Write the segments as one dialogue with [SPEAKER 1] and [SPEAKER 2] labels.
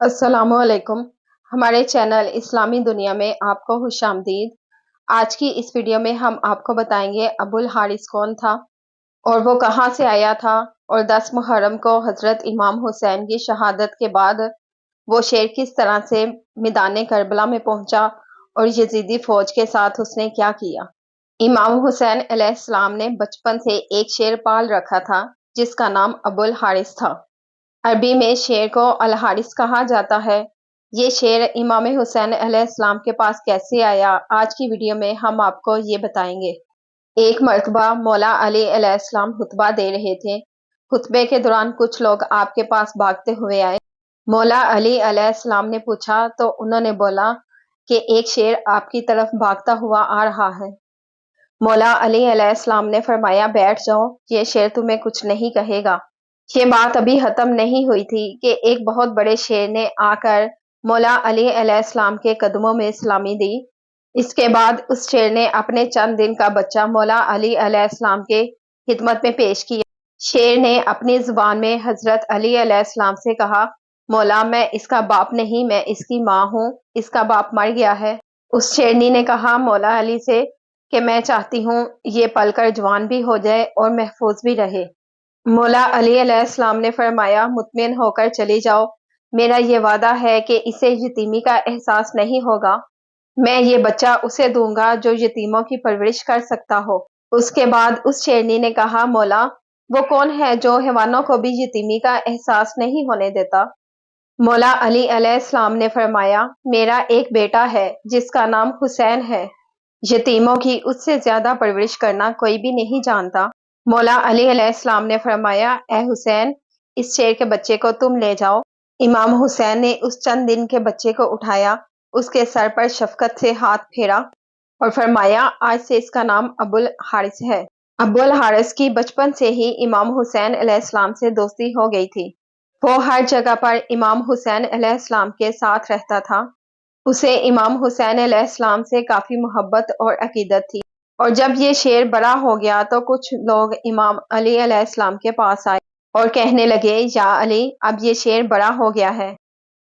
[SPEAKER 1] السلام علیکم۔ ہمارے چینل اسلامی دنیا میں آپ کو خوش آمدید۔ آج کی اس ویڈیو میں ہم آپ کو بتائیں گے ابو الحارث کون تھا اور وہ کہاں سے آیا تھا، اور 10 محرم کو حضرت امام حسین کی شہادت کے بعد وہ شیر کس طرح سے میدان کربلا میں پہنچا اور یزیدی فوج کے ساتھ اس نے کیا کیا۔ امام حسین علیہ السلام نے بچپن سے ایک شیر پال رکھا تھا جس کا نام ابو الحارث تھا۔ عربی میں شیر کو الحارث کہا جاتا ہے۔ یہ شیر امام حسین علیہ السلام کے پاس کیسے آیا، آج کی ویڈیو میں ہم آپ کو یہ بتائیں گے۔ ایک مرتبہ مولا علی علیہ السلام خطبہ دے رہے تھے۔ خطبے کے دوران کچھ لوگ آپ کے پاس بھاگتے ہوئے آئے۔ مولا علی علیہ السلام نے پوچھا تو انہوں نے بولا کہ ایک شیر آپ کی طرف بھاگتا ہوا آ رہا ہے۔ مولا علی علیہ السلام نے فرمایا بیٹھ جاؤ، یہ شیر تمہیں کچھ نہیں کہے گا۔ یہ بات ابھی ختم نہیں ہوئی تھی کہ ایک بہت بڑے شیر نے آ کر مولا علی علیہ السلام کے قدموں میں سلامی دی۔ اس کے بعد اس شیر نے اپنے چند دن کا بچہ مولا علی علیہ السلام کے خدمت میں پیش کیا۔ شیر نے اپنی زبان میں حضرت علی علیہ السلام سے کہا، مولا میں اس کا باپ نہیں، میں اس کی ماں ہوں، اس کا باپ مر گیا ہے۔ اس شیرنی نے کہا مولا علی سے کہ میں چاہتی ہوں یہ پل کر جوان بھی ہو جائے اور محفوظ بھی رہے۔ مولا علی علیہ السلام نے فرمایا مطمئن ہو کر چلی جاؤ، میرا یہ وعدہ ہے کہ اسے یتیمی کا احساس نہیں ہوگا۔ میں یہ بچہ اسے دوں گا جو یتیموں کی پرورش کر سکتا ہو۔ اس کے بعد اس شیرنی نے کہا مولا وہ کون ہے جو حیوانوں کو بھی یتیمی کا احساس نہیں ہونے دیتا؟ مولا علی علیہ السلام نے فرمایا میرا ایک بیٹا ہے جس کا نام حسین ہے، یتیموں کی اس سے زیادہ پرورش کرنا کوئی بھی نہیں جانتا۔ مولا علی علیہ السلام نے فرمایا اے حسین اس شیر کے بچے کو تم لے جاؤ۔ امام حسین نے اس چند دن کے بچے کو اٹھایا، اس کے سر پر شفقت سے ہاتھ پھیرا اور فرمایا آج سے اس کا نام ابو الحارث ہے۔ ابو الحارث کی بچپن سے ہی امام حسین علیہ السلام سے دوستی ہو گئی تھی۔ وہ ہر جگہ پر امام حسین علیہ السلام کے ساتھ رہتا تھا۔ اسے امام حسین علیہ السلام سے کافی محبت اور عقیدت تھی، اور جب یہ شیر بڑا ہو گیا تو کچھ لوگ امام علی علیہ السلام کے پاس آئے اور کہنے لگے یا علی اب یہ شیر بڑا ہو گیا ہے،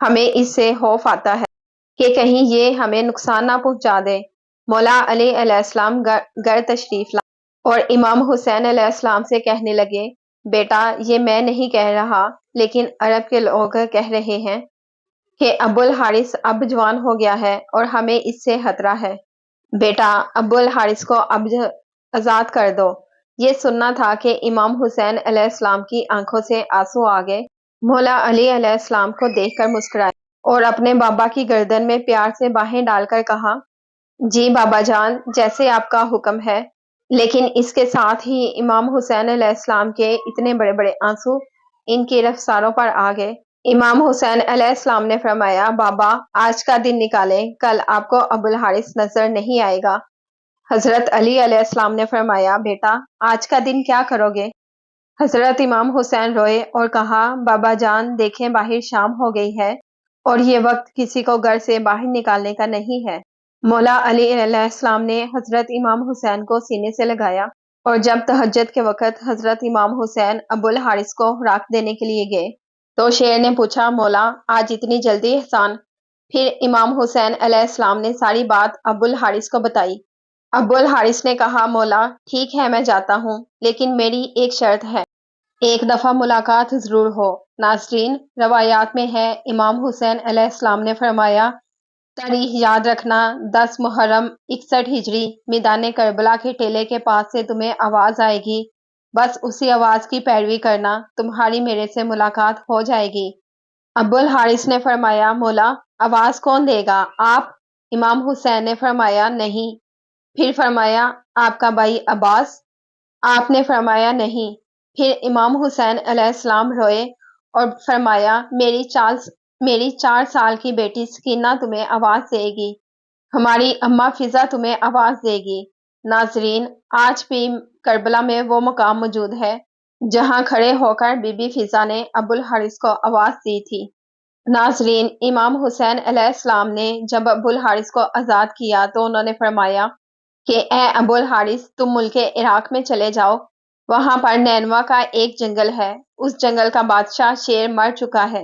[SPEAKER 1] ہمیں اس سے خوف آتا ہے کہ کہیں یہ ہمیں نقصان نہ پہنچا دے۔ مولا علی علیہ السلام گھر تشریف لائے اور امام حسین علیہ السلام سے کہنے لگے بیٹا یہ میں نہیں کہہ رہا لیکن عرب کے لوگ کہہ رہے ہیں کہ ابو الحارث اب جوان ہو گیا ہے اور ہمیں اس سے خطرہ ہے۔ بیٹا ابو الحارث کو اب آزاد کر دو۔ یہ سننا تھا کہ امام حسین علیہ السلام کی آنکھوں سے آنسو آ گئے۔ مولا علی علیہ السلام کو دیکھ کر مسکرائے اور اپنے بابا کی گردن میں پیار سے باہیں ڈال کر کہا جی بابا جان جیسے آپ کا حکم ہے۔ لیکن اس کے ساتھ ہی امام حسین علیہ السلام کے اتنے بڑے بڑے آنسو ان کی رخساروں پر آ گئے۔ امام حسین علیہ السلام نے فرمایا بابا آج کا دن نکالیں، کل آپ کو ابو الحارث نظر نہیں آئے گا۔ حضرت علی علیہ السلام نے فرمایا بیٹا آج کا دن کیا کرو گے؟ حضرت امام حسین روئے اور کہا بابا جان دیکھیں باہر شام ہو گئی ہے اور یہ وقت کسی کو گھر سے باہر نکالنے کا نہیں ہے۔ مولا علی علیہ السلام نے حضرت امام حسین کو سینے سے لگایا اور جب تہجد کے وقت حضرت امام حسین ابو الحارث کو خوراک دینے کے لیے گئے تو شیر نے پوچھا مولا آج اتنی جلدی احسان؟ پھر امام حسین علیہ السلام نے ساری بات ابو الحارث کو بتائی۔ ابو الحارث نے کہا مولا ٹھیک ہے میں جاتا ہوں لیکن میری ایک شرط ہے، ایک دفعہ ملاقات ضرور ہو۔ ناظرین روایات میں ہے امام حسین علیہ السلام نے فرمایا تاریخ یاد رکھنا 10 محرم 61 ہجری میدان کربلا کے ٹیلے کے پاس سے تمہیں آواز آئے گی، بس اسی آواز کی پیروی کرنا، تمہاری میرے سے ملاقات ہو جائے گی۔ ابو الحارث نے فرمایا مولا آواز کون دے گا، آپ؟ امام حسین نے فرمایا نہیں۔ پھر فرمایا آپ کا بھائی عباس؟ آپ نے فرمایا نہیں۔ پھر امام حسین علیہ السلام روئے اور فرمایا میری 4 سال کی بیٹی سکینہ تمہیں آواز دے گی، ہماری اماں فضا تمہیں آواز دے گی۔ ناظرین آج بھی کربلا میں وہ مقام موجود ہے جہاں کھڑے ہو کر بی بی فضا نے ابو الحارث کو آواز دی تھی۔ ناظرین امام حسین علیہ السلام نے جب ابو الحارث کو آزاد کیا تو انہوں نے فرمایا کہ اے ابو الحارث تم ملک عراق میں چلے جاؤ، وہاں پر نینوا کا ایک جنگل ہے، اس جنگل کا بادشاہ شیر مر چکا ہے،